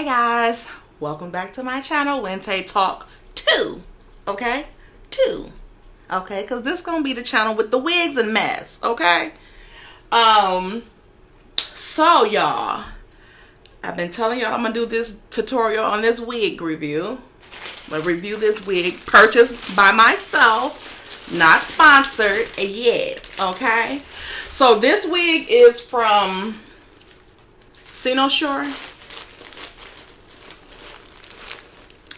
Hi guys, welcome back to my channel, Wente Talk 2. Okay, 2. Okay, because this gonna be the channel with the wigs and mess. Okay. So y'all, I've been telling y'all I'm gonna do this tutorial on this wig review. I'm gonna review this wig purchased by myself, not sponsored yet. Okay. So this wig is from Shore.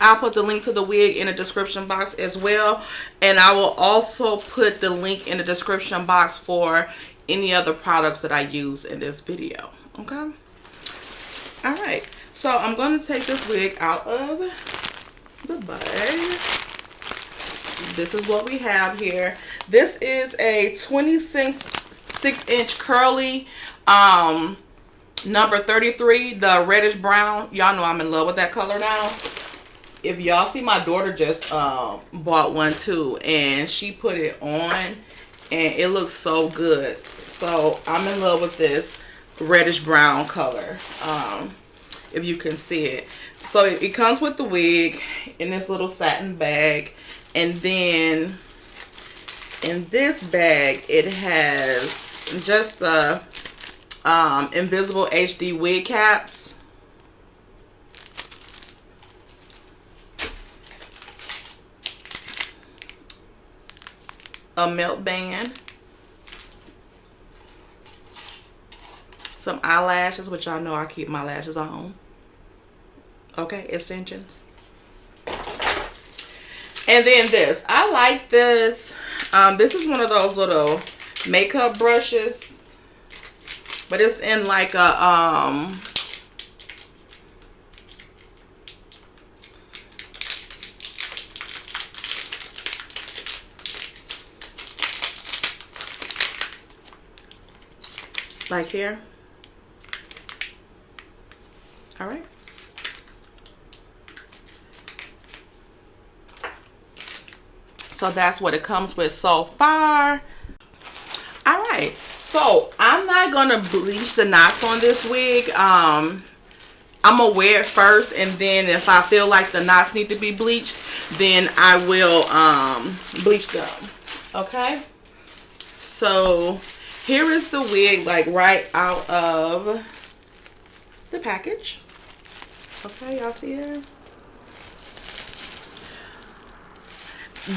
I'll put the link to the wig in the description box as well, and I will also put the link in the description box for any other products that I use in this video. Okay. All right, so I'm going to take this wig out of the bag. This is what we have here. This is a 26-inch curly number 33, the reddish brown. Y'all know I'm in love with that color now. If y'all see, my daughter just bought one too, and she put it on and it looks so good. So I'm in love with this reddish brown color, if you can see it. So it comes with the wig in this little satin bag, and then in this bag it has just the invisible HD wig caps. A melt band, some eyelashes, which y'all know I keep my lashes on. Okay, extensions. And then this, I like this. This is one of those little makeup brushes, but it's in like a like here. All right. So that's what it comes with so far. All right. So I'm not gonna bleach the knots on this wig. I'm gonna wear it first, and then if I feel like the knots need to be bleached, then I will bleach them. Okay. So here is the wig, like right out of the package. Okay, y'all see it?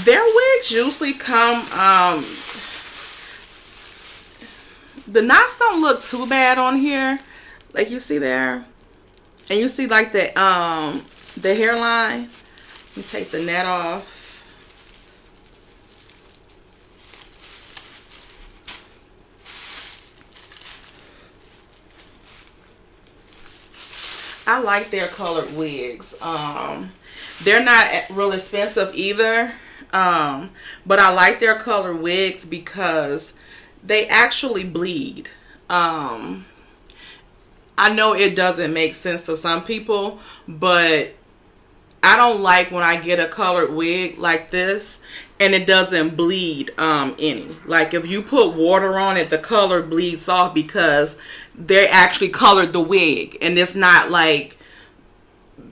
Their wigs usually come, the knots don't look too bad on here. Like you see there. And you see like the hairline. Let me take the net off. I like their colored wigs. They're not real expensive either. But I like their colored wigs because they actually bleed. I know it doesn't make sense to some people, but I don't like when I get a colored wig like this and it doesn't bleed any. Like if you put water on it, the color bleeds off because they actually colored the wig, and it's not like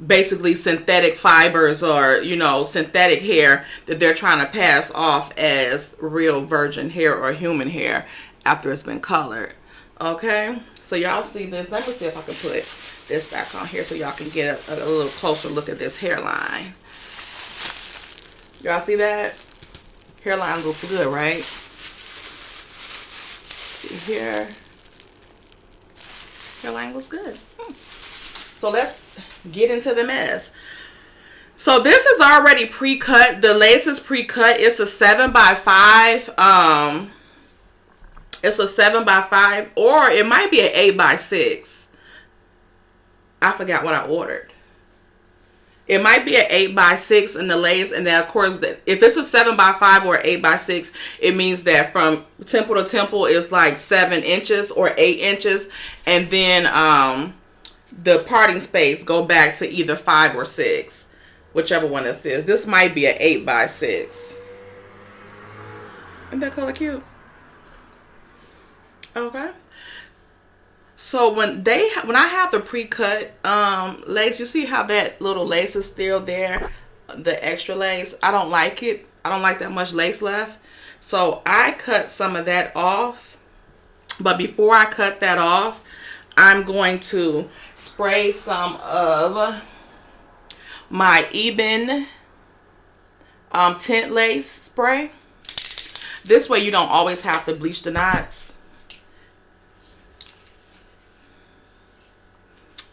basically synthetic fibers or, you know, synthetic hair that they're trying to pass off as real virgin hair or human hair after it's been colored. Okay, so y'all see this. Let me see if I can put this back on here so y'all can get a little closer look at this hairline. Y'all see that? Hairline looks good, right? See here. Hairline looks good. So let's get into the mess. So this is already pre-cut. The lace is pre-cut. It's a 7x5. It's a 7x5, or it might be an 8x6. I forgot what I ordered. It might be an 8x6 in the lace, and then of course, if it's a 7x5 or 8x6, it means that from temple to temple is like 7 inches or 8 inches, and then the parting space go back to either 5 or 6, whichever one this is. This might be an 8x6. Isn't that color cute? Okay. So when I have the pre-cut lace, you see how that little lace is still there, the extra lace. I don't like it. I don't like that much lace left. So I cut some of that off. But before I cut that off, I'm going to spray some of my Eben tint lace spray. This way you don't always have to bleach the knots.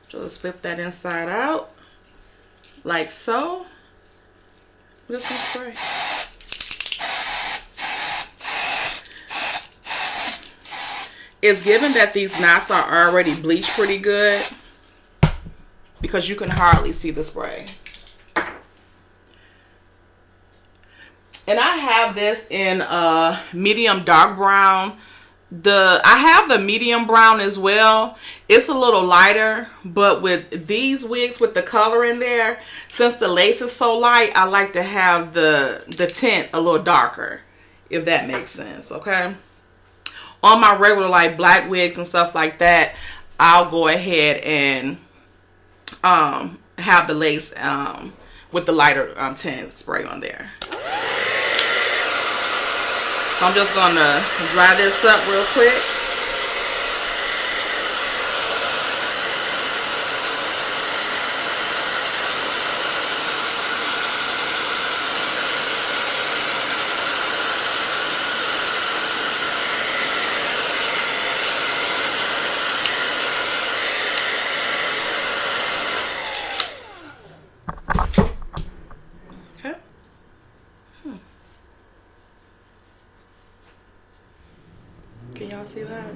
Just flip that inside out like so with some spray. It's given that these knots are already bleached pretty good because you can hardly see the spray. And I have this in medium dark brown. I have the medium brown as well. It's a little lighter, but with these wigs with the color in there, since the lace is so light, I like to have the tint a little darker, if that makes sense, okay? On my regular like black wigs and stuff like that, I'll go ahead and have the lace with the lighter tint spray on there. So I'm just going to dry this up real quick. Okay. Can y'all see that?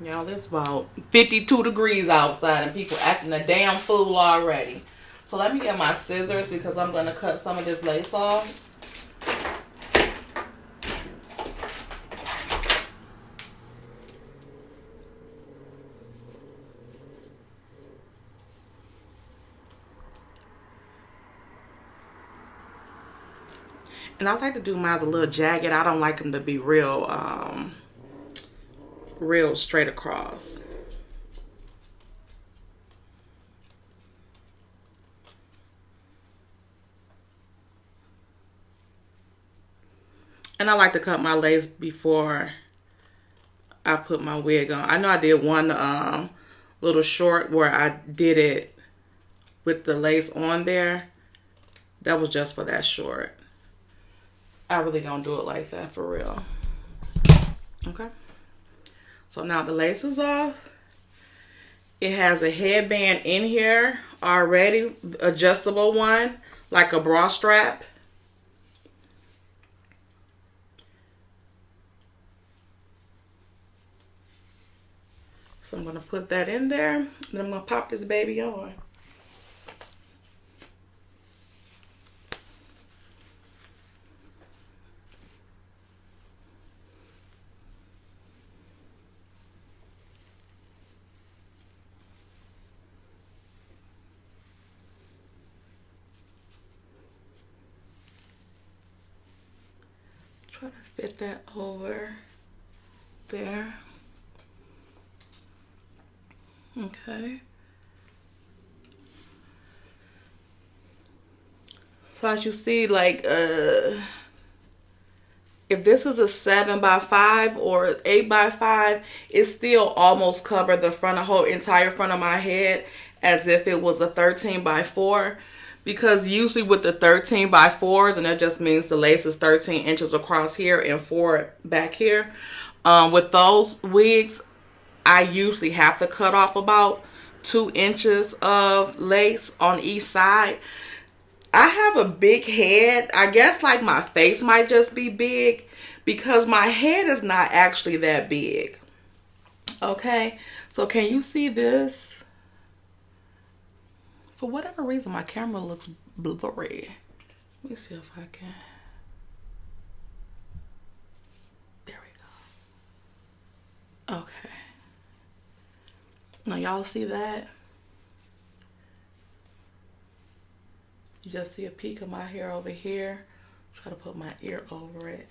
Y'all, it's about 52 degrees outside and people acting a damn fool already. So let me get my scissors because I'm going to cut some of this lace off. And I like to do mine a little jagged. I don't like them to be real straight across. And I like to cut my lace before I put my wig on. I know I did one little short where I did it with the lace on there. That was just for that short. I really don't do it like that for real. Okay. So now the lace is off. It has a headband in here already, adjustable one, like a bra strap. So I'm going to put that in there, and I'm going to pop this baby on. Try to fit that over there. Okay. So as you see, like if this is a 7x5 or 8x5, it still almost covered the front, the whole entire front of my head, as if it was a 13x4. Because usually with the 13x4s, and that just means the lace is 13 inches across here and 4 back here. With those wigs, I usually have to cut off about 2 inches of lace on each side. I have a big head. I guess like my face might just be big because my head is not actually that big. Okay, so can you see this? For whatever reason, my camera looks blurry. Let me see if I can. There we go. Okay. Now y'all see that? You just see a peek of my hair over here. Try to put my ear over it.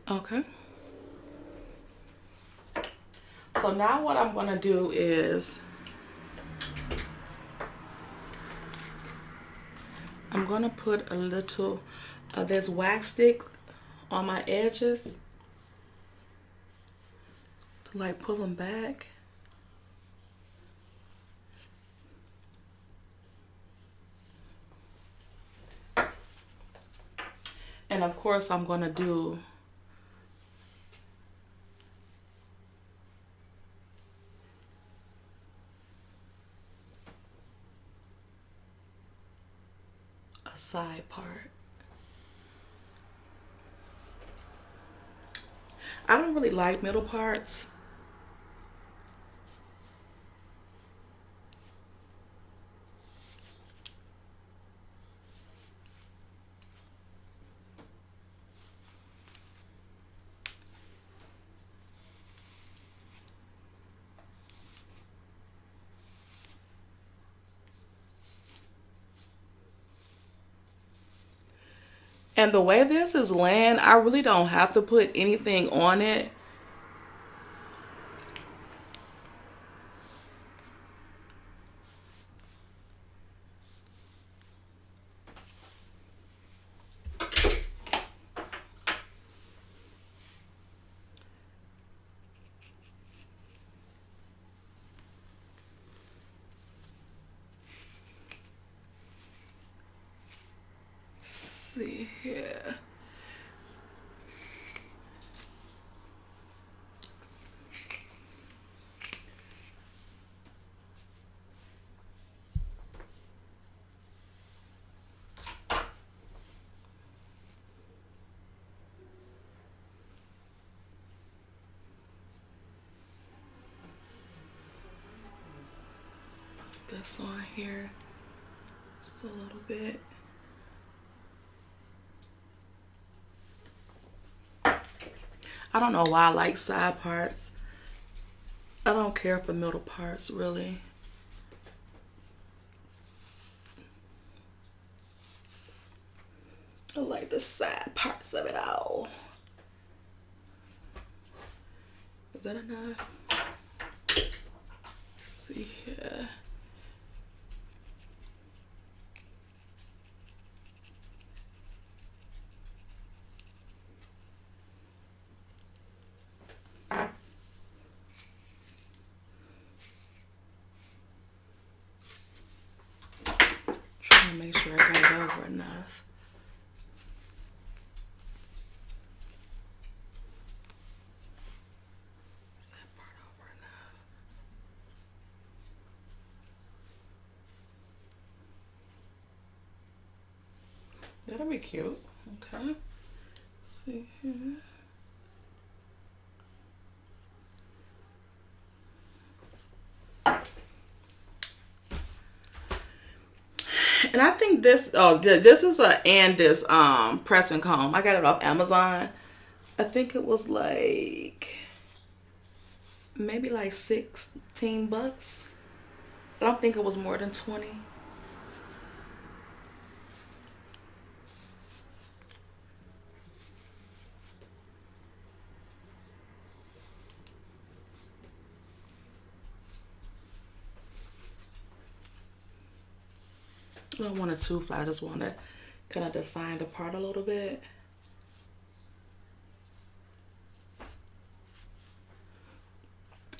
Okay. So now what I'm going to do is I'm going to put a little of this wax stick on my edges to like pull them back. And of course I'm going to do a side part. I don't really like middle parts. And the way this is laying, I really don't have to put anything on it. See here. This on here just a little bit. I don't know why I like side parts. I don't care for middle parts really. I like the side parts of it all. Is that enough? Let's see here. Trying to make sure I got it over enough. That'll be cute. Okay. Let's see here. And I think this, this is a Andis pressing comb. I got it off Amazon. I think it was like maybe like 16 bucks. I don't think it was more than 20. I don't want it too flat. I just want to kind of define the part a little bit.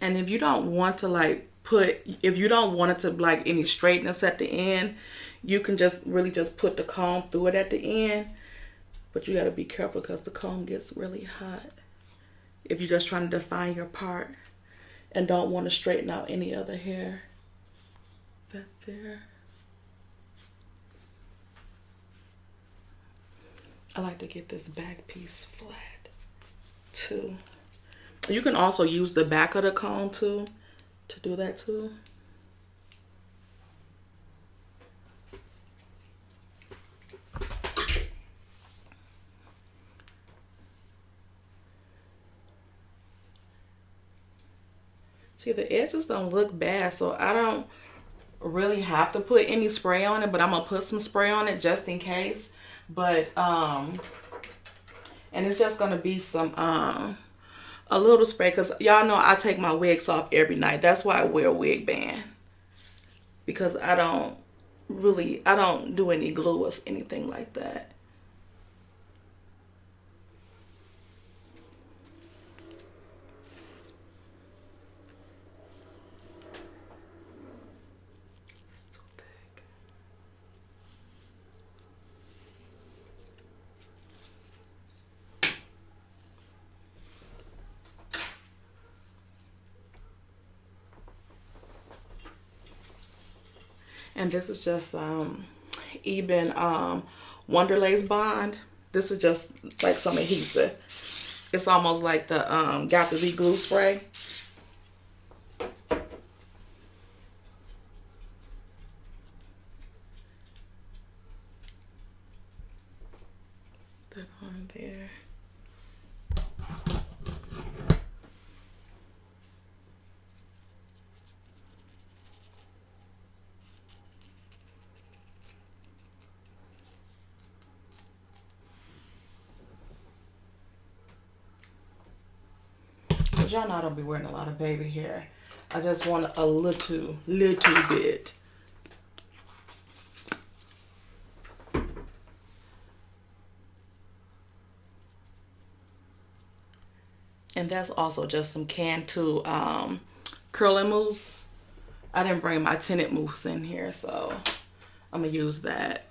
And if you don't want to like if you don't want it to like any straightness at the end, you can just really just put the comb through it at the end. But you got to be careful because the comb gets really hot if you're just trying to define your part and don't want to straighten out any other hair. That there. I like to get this back piece flat too. You can also use the back of the comb too to do that too. See, the edges don't look bad, so I don't really have to put any spray on it, but I'm gonna put some spray on it just in case. But and it's just gonna be some a little spray, because y'all know I take my wigs off every night. That's why I wear a wig band, because I don't do any glue or anything like that. And this is just even Wonderlace Bond. This is just like some adhesive. It's almost like the Got to Be glue spray. That on there. Y'all know I don't be wearing a lot of baby hair. I just want a little bit. And that's also just some Cantu curling mousse. I didn't bring my tinted mousse in here, so I'm gonna use that.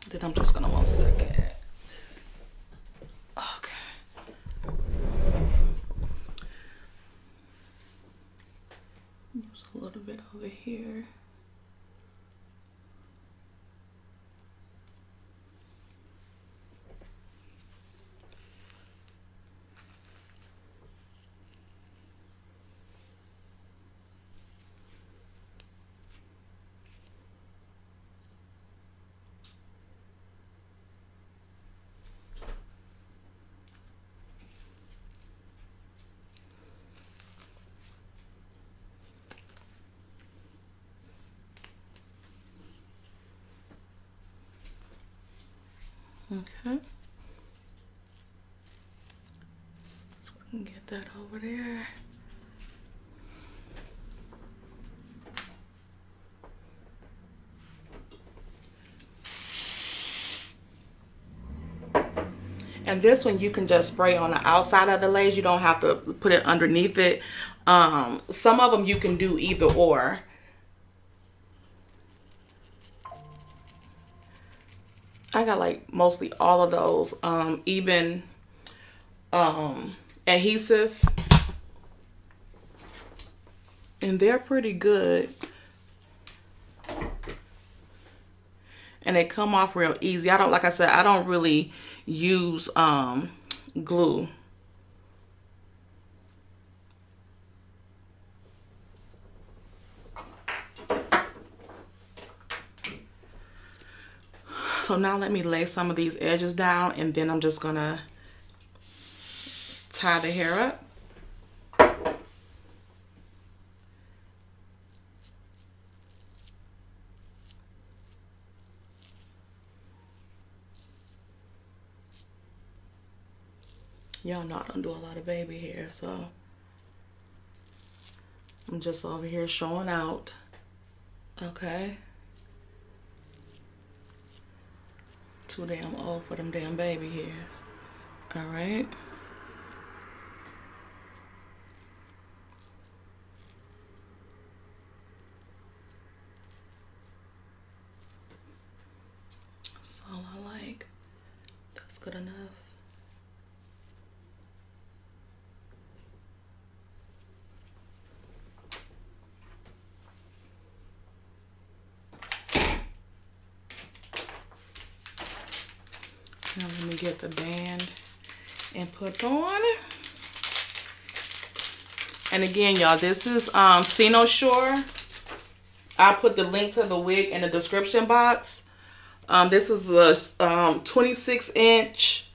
Then I'm just gonna 1 second. A little bit over here. Okay. So we can get that over there. And this one you can just spray on the outside of the lace. You don't have to put it underneath it. Some of them you can do either or. I got like mostly all of those even adhesives, and they're pretty good, and they come off real easy. Like I said, I don't really use glue. So now let me lay some of these edges down, and then I'm just gonna tie the hair up. Y'all know I don't do a lot of baby hair, so I'm just over here showing out. Okay. Too damn old for them damn baby hairs. All right. That's all I like. That's good enough. Now let me get the band and put on. And again, y'all, this is Shore. I'll put the link to the wig in the description box. This is a 26-inch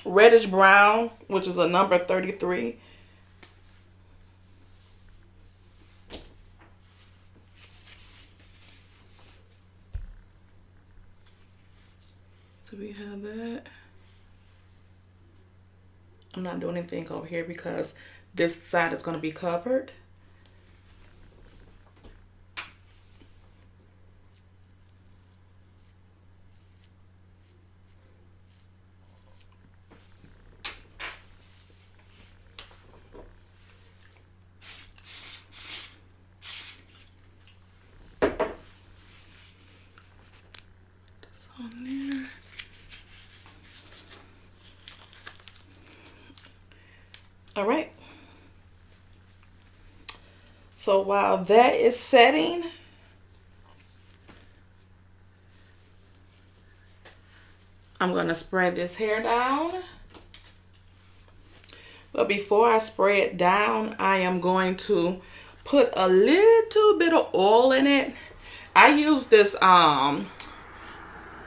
reddish brown, which is a number 33. So we have that. I'm not doing anything over here because this side is going to be covered. This on there. All right. So while that is setting, I'm going to spray this hair down. But before I spray it down, I am going to put a little bit of oil in it. I use this argan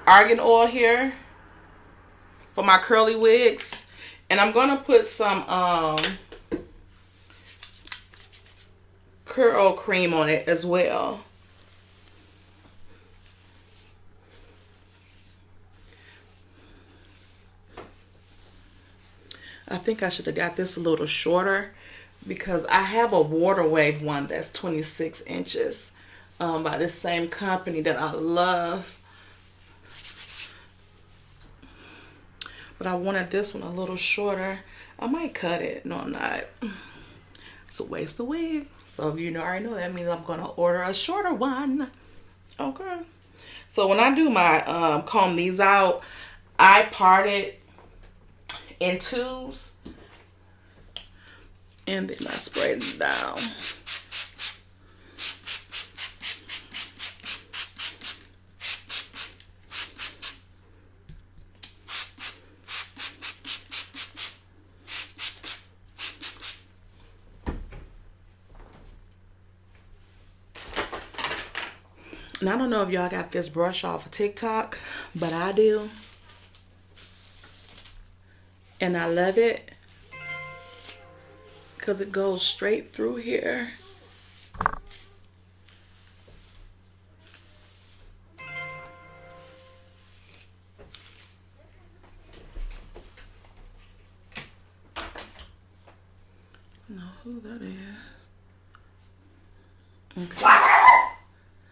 oil here for my curly wigs. And I'm going to put some curl cream on it as well. I think I should have got this a little shorter because I have a water wave one that's 26 inches by this same company that I love. But I wanted this one a little shorter. I might cut it. No, I'm not. It's a waste of wig. So you know, I already know that means I'm going to order a shorter one. Okay. So when I do my comb these out, I part it in twos. And then I spray it down. And I don't know if y'all got this brush off of TikTok, but I do. And I love it because it goes straight through here. I don't know who that is. Okay.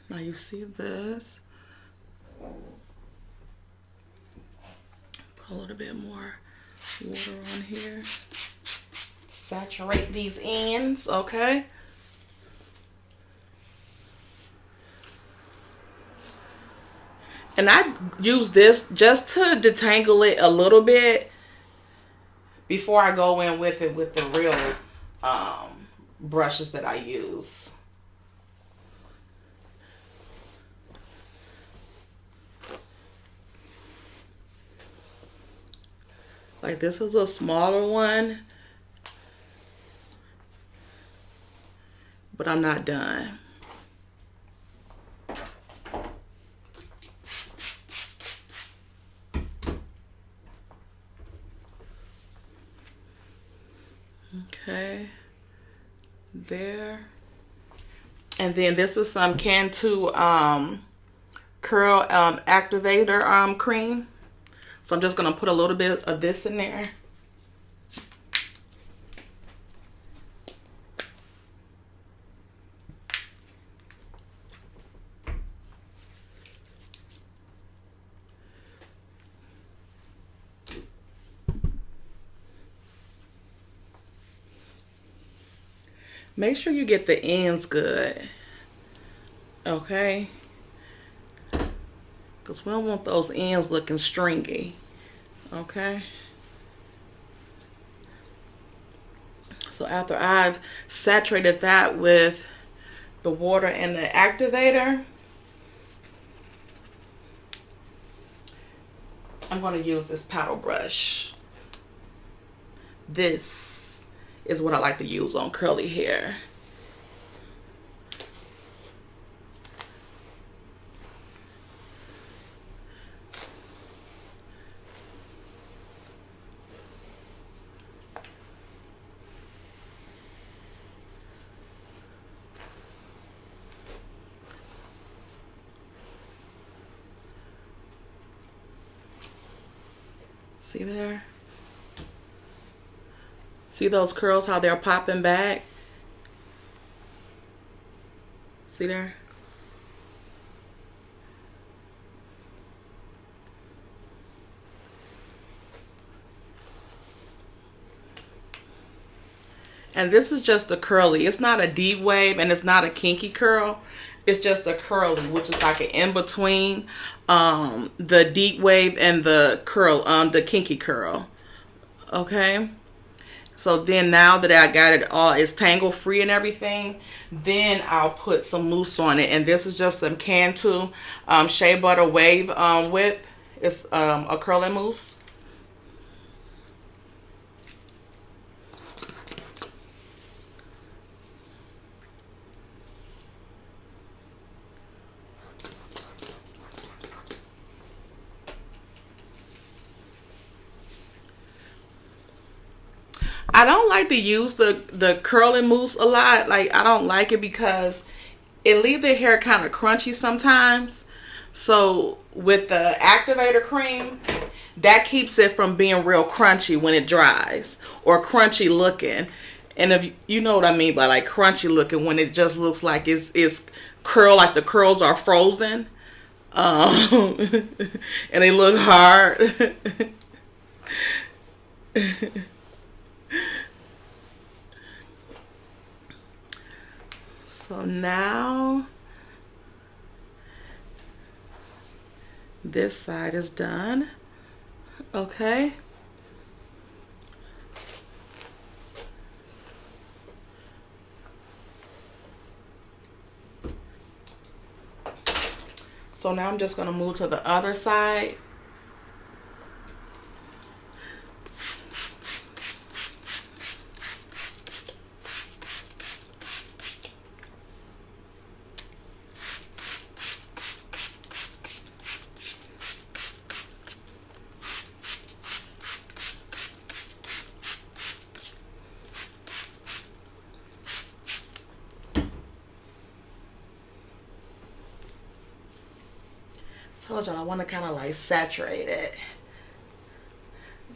Now you see this. Put a little bit more water on here. Saturate these ends, okay? And I use this just to detangle it a little bit before I go in with it with the real brushes that I use. Like this is a smaller one, but I'm not done. Okay, there. And then this is some Cantu curl activator cream. So I'm just going to put a little bit of this in there. Make sure you get the ends good. Okay? Because we don't want those ends looking stringy. Okay? So after I've saturated that with the water and the activator, I'm going to use this paddle brush. This is what I like to use on curly hair. See there? See those curls, how they're popping back? See there? And this is just a curly. It's not a deep wave and it's not a kinky curl. It's just a curly, which is like an in-between the deep wave and the curl, the kinky curl. Okay? So then now that I got it all, it's tangle free and everything, then I'll put some mousse on it. And this is just some Cantu Shea Butter Wave Whip. It's a curling mousse. I don't like to use the curling mousse a lot. Like, I don't like it because it leaves the hair kind of crunchy sometimes. So with the activator cream, that keeps it from being real crunchy when it dries, or crunchy looking. And if you know what I mean by like crunchy looking, when it just looks like it's curl, like the curls are frozen, and they look hard. So now this side is done. Okay. So now I'm just going to move to the other side. Told y'all I want to kind of like saturate it,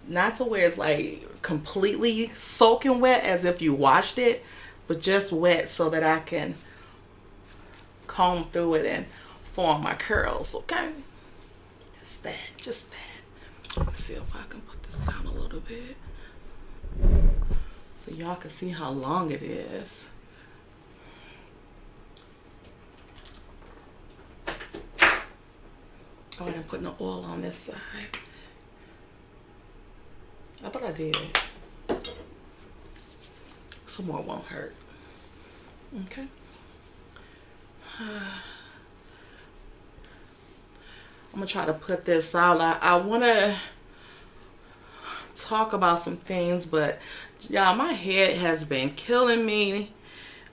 not to where it's like completely soaking wet as if you washed it, but just wet so that I can comb through it and form my curls. Okay, just that. Let's see if I can put this down a little bit so y'all can see how long it is. Oh, I didn't put no oil on this side. I thought I did. Some more won't hurt. Okay. I'm gonna try to put this out. I want to talk about some things, but y'all, my head has been killing me.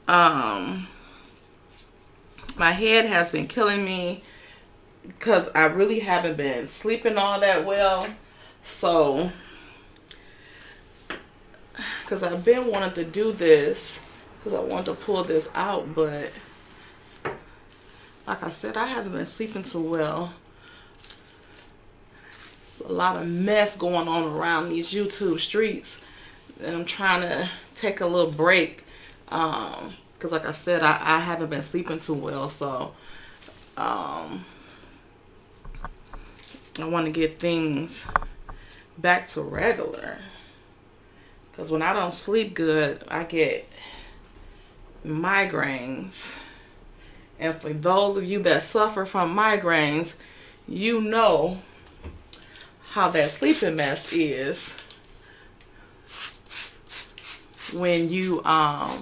My head has been killing me because I really haven't been sleeping all that well. So, because I've been wanting to do this, because I want to pull this out, but like I said, I haven't been sleeping too well. It's a lot of mess going on around these YouTube streets, and I'm trying to take a little break, because like I said, I haven't been sleeping too well. So I want to get things back to regular, because when I don't sleep good, I get migraines. And for those of you that suffer from migraines, you know how that sleeping mess is when you how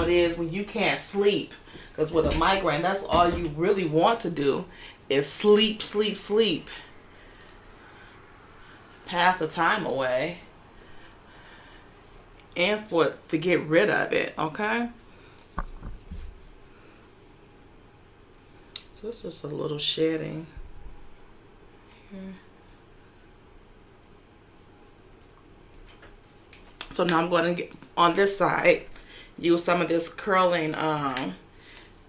it is when you can't sleep. Because with a migraine, that's all you really want to do is sleep, sleep, sleep. Pass the time away. And to get rid of it, okay? So it's just a little shedding here. So now I'm going to get on this side, use some of this curling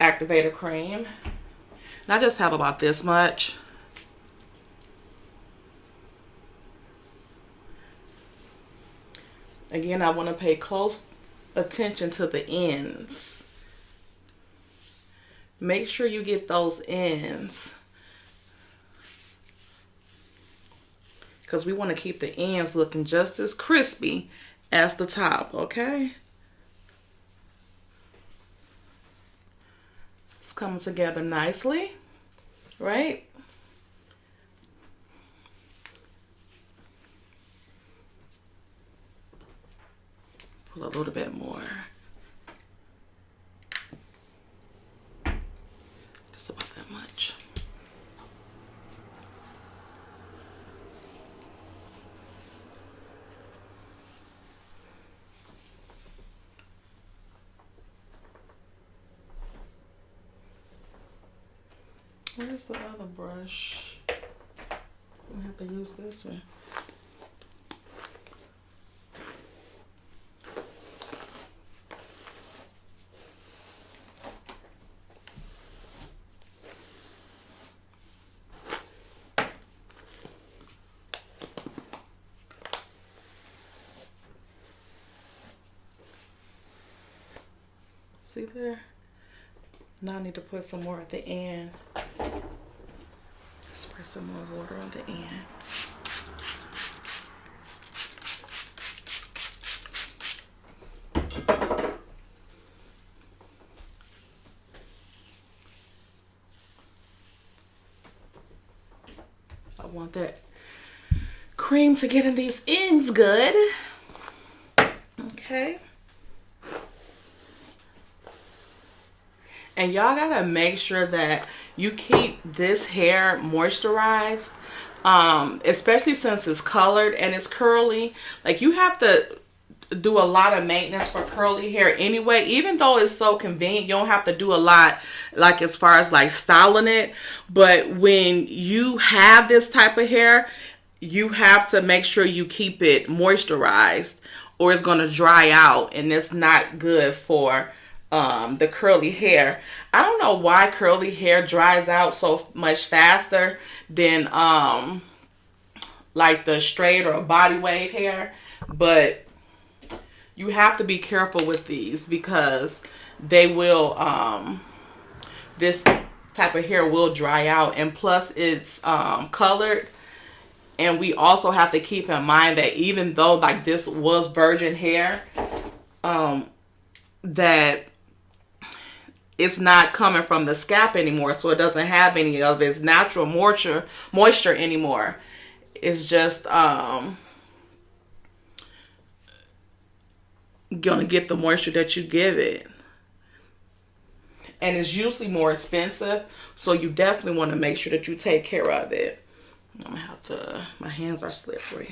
activator cream. And I just have about this much. Again, I want to pay close attention to the ends. Make sure you get those ends, because we want to keep the ends looking just as crispy as the top, okay? It's coming together nicely, right? Pull a little bit more. Just about that much. Where's the other brush? I'm gonna have to use this one. See there? Now I need to put some more at the end. Spray some more water on the end. I want that cream to get in these ends good. Okay. And y'all gotta make sure that you keep this hair moisturized, especially since it's colored and it's curly. Like, you have to do a lot of maintenance for curly hair anyway. Even though it's so convenient, you don't have to do a lot, like, as far as like styling it. But when you have this type of hair, you have to make sure you keep it moisturized, or it's going to dry out, and it's not good for the curly hair. I don't know why curly hair dries out so much faster than like the straight or body wave hair, but you have to be careful with these because they will this type of hair will dry out, and plus it's colored. And we also have to keep in mind that even though like this was virgin hair, that it's not coming from the scalp anymore, so it doesn't have any of its natural moisture anymore. It's just gonna get the moisture that you give it, and it's usually more expensive, so you definitely want to make sure that you take care of it. I'm gonna have to, my hands are slippery.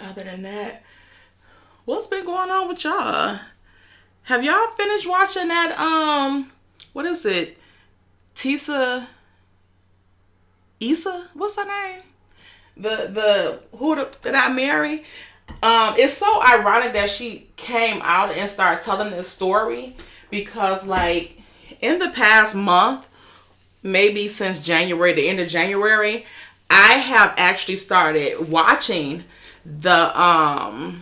Other than that, what's been going on with y'all? Have y'all finished watching that, what is it? Issa? What's her name? The Who Did I Marry? It's so ironic that she came out and started telling this story, because like in the past month, maybe since January, the end of January, I have actually started watching the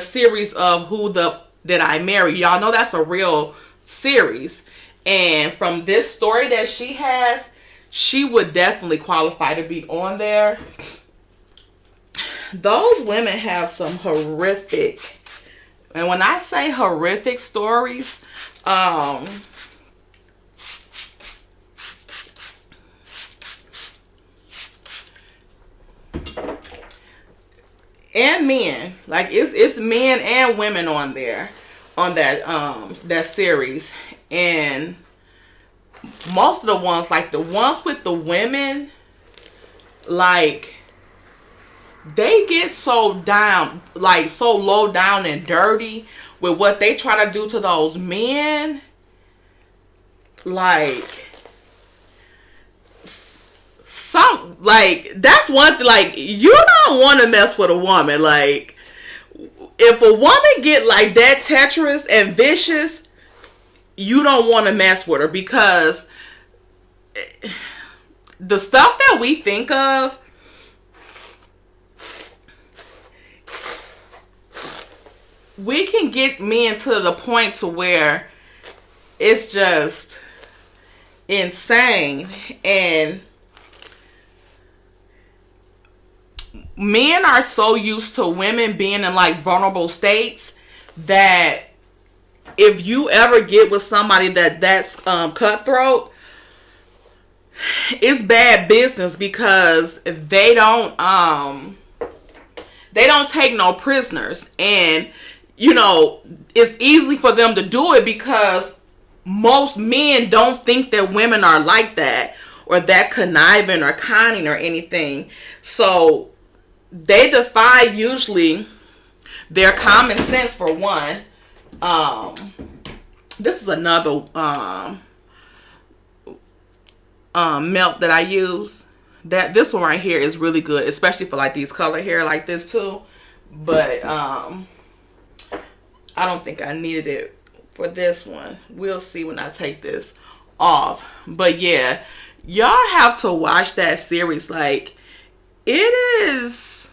series of Who Did I Marry. Y'all know that's a real series, and from this story that she has, she would definitely qualify to be on there. Those women have some horrific, and when I say horrific stories, and men, like it's men and women on there, on that series. And most of the ones, like the ones with the women, like they get so down, like so low down and dirty with what they try to do to those men. Like, like, that's one thing. Like, you don't want to mess with a woman. Like, if a woman get like that treacherous and vicious, you don't want to mess with her, because the stuff that we think of, we can get men to the point to where it's just insane. And men are so used to women being in like vulnerable states that if you ever get with somebody that's cutthroat, it's bad business, because they don't take no prisoners. And you know, it's easy for them to do it because most men don't think that women are like that, or that conniving or conning or anything. So they defy usually their common sense, for one. This is another melt that I use. This one right here is really good, especially for like these color hair like this too. But I don't think I needed it for this one. We'll see when I take this off. But yeah, y'all have to watch that series. Like, it's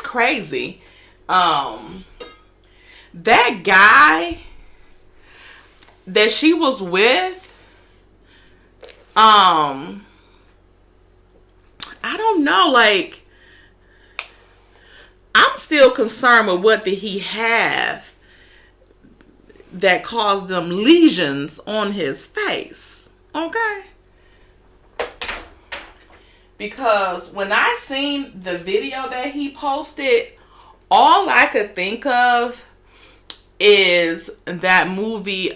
crazy. That guy that she was with, I don't know, like, I'm still concerned with what did he have that caused them lesions on his face. Okay? Because when I seen the video that he posted, all I could think of is that movie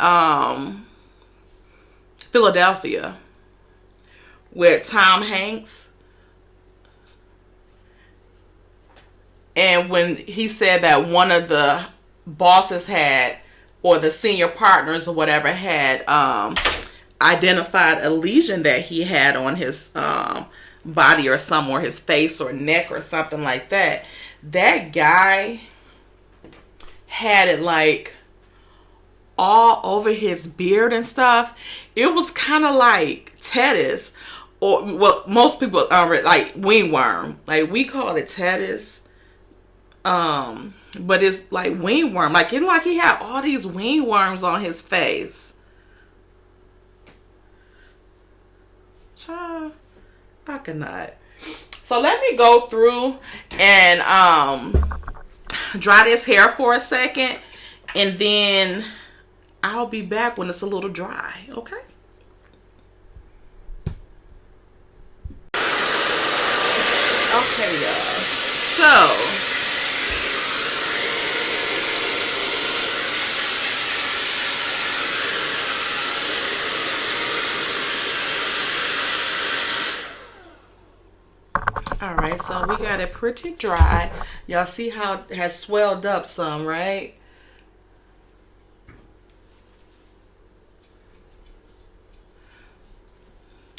Philadelphia with Tom Hanks. And when he said that one of the bosses had, or the senior partners or whatever, had identified a lesion that he had on his body or somewhere, his face or neck or something like that. That guy had it like all over his beard and stuff. It was kind of like tetanus, or well, most people like wingworm. Like, we call it tetanus. But it's like wingworm. Like, it's like he had all these wingworms on his face. Child, I cannot. So let me go through and dry this hair for a second, and then I'll be back when it's a little dry. Okay? Okay, y'all. So alright, so we got it pretty dry. Y'all see how it has swelled up some, right?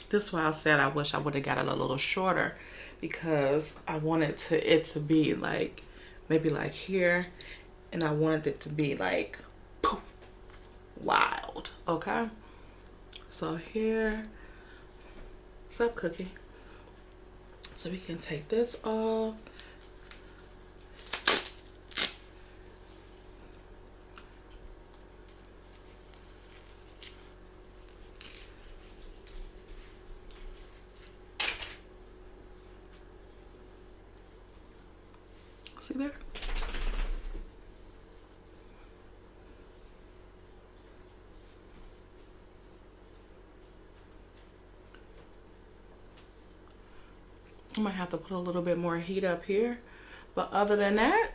This is why I said I wish I would have got it a little shorter, because I wanted it to be like, maybe like here, and I wanted it to be like poof, wild. Okay? So here, what's up, Cookie? So we can take this off. See there? I might have to put a little bit more heat up here. But other than that,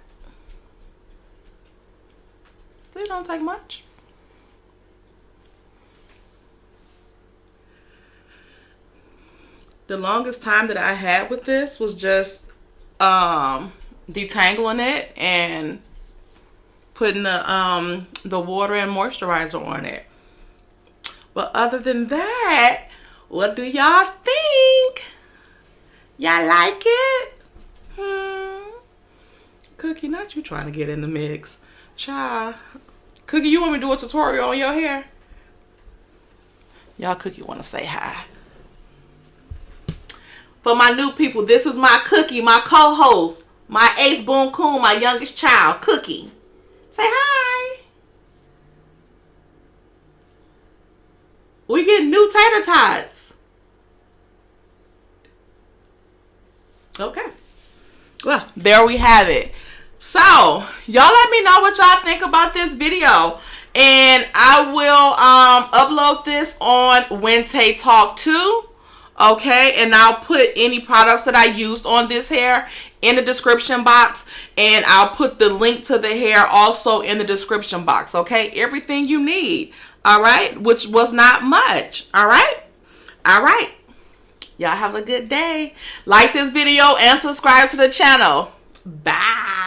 it don't take much. The longest time that I had with this was just detangling it and putting the water and moisturizer on it. But other than that, What do y'all think? Y'all like it? Cookie, not you trying to get in the mix. Child. Cookie, you want me to do a tutorial on your hair? Y'all, Cookie want to say hi. For my new people, this is my Cookie, my co-host, my ace boom coon, my youngest child, Cookie. Say hi. We get new tater tots. Okay. Well, there we have it. So, y'all let me know what y'all think about this video. And I will upload this on Wednesday Talk 2. Okay, and I'll put any products that I used on this hair in the description box, and I'll put the link to the hair also in the description box. Okay, everything you need. All right, which was not much. All right, y'all have a good day. Like this video and subscribe to the channel. Bye.